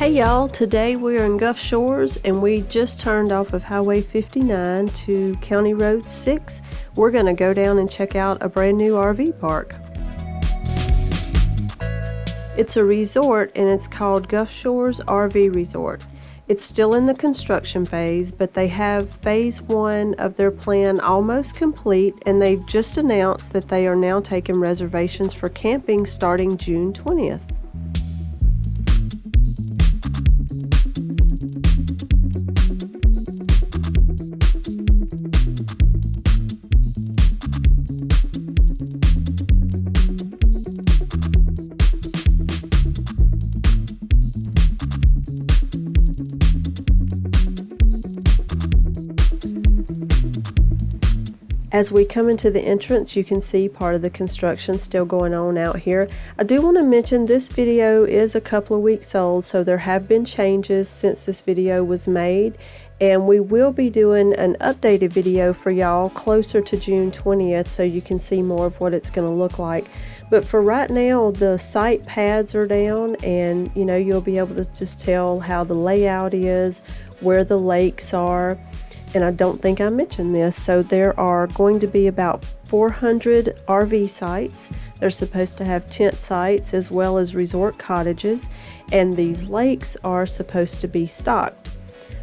Hey y'all, today we are in Gulf Shores and we just turned off of Highway 59 to County Road 6. We're going to go down and check out a brand new RV park. It's a resort and it's called Gulf Shores RV Resort. It's still in the construction phase, but they have phase 1 of their plan almost complete, and they've just announced that they are now taking reservations for camping starting June 20th. As we come into the entrance, you can see part of the construction still going on out here. I do want to mention this video is a couple of weeks old, so there have been changes since this video was made, and we will be doing an updated video for y'all closer to June 20th so you can see more of what it's going to look like. But for right now, the site pads are down, and you'll be able to just tell how the layout is, where the lakes are. And I don't think I mentioned this, so there are going to be about 400 RV sites. They're supposed to have tent sites as well as resort cottages, and these lakes are supposed to be stocked.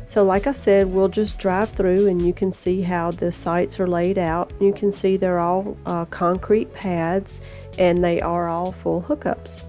So like I said, we'll just drive through and you can see how the sites are laid out. You can see they're all concrete pads and they are all full hookups.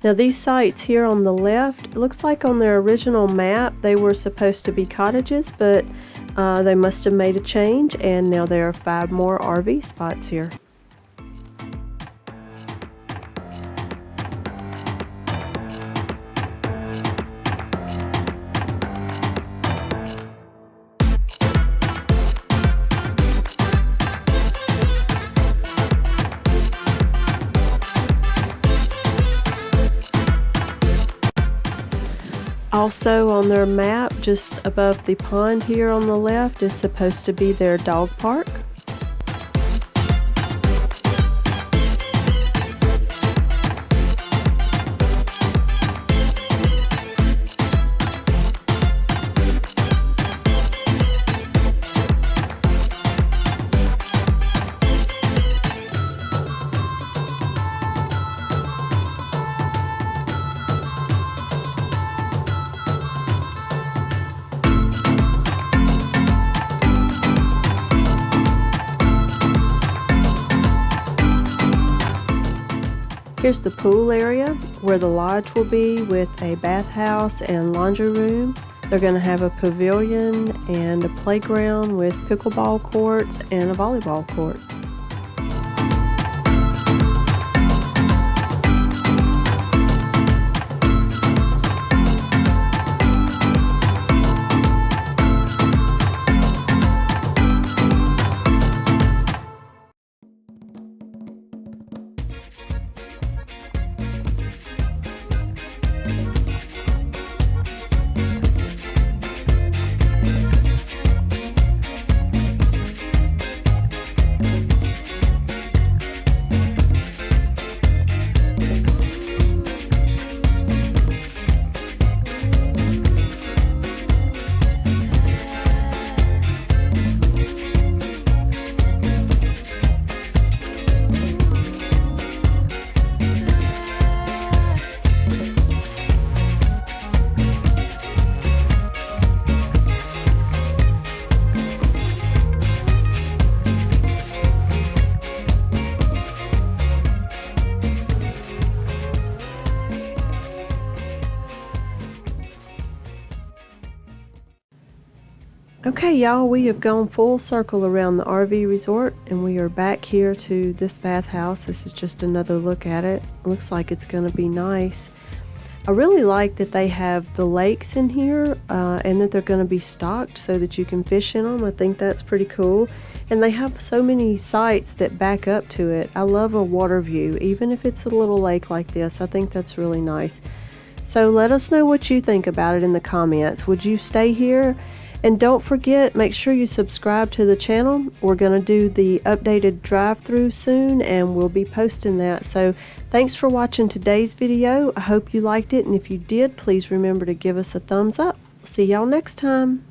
Now these sites here on the left, it looks like on their original map they were supposed to be cottages, but they must have made a change and now there are 5 more RV spots here. Also on their map, just above the pond here on the left, is supposed to be their dog park. Here's the pool area where the lodge will be with a bathhouse and laundry room. They're going to have a pavilion and a playground with pickleball courts and a volleyball court. Okay, y'all, we have gone full circle around the RV resort and we are back here to this bathhouse. This is just another look at it. Looks like it's going to be nice. I really like that they have the lakes in here and that they're going to be stocked so that you can fish in them. I think that's pretty cool. And they have so many sites that back up to it. I love a water view, even if it's a little lake like this. I think that's really nice. So let us know what you think about it in the comments. Would you stay here? And don't forget, make sure you subscribe to the channel. We're going to do the updated drive-through soon and we'll be posting that. So thanks for watching today's video. I hope you liked it, and if you did, please remember to give us a thumbs up. See y'all next time.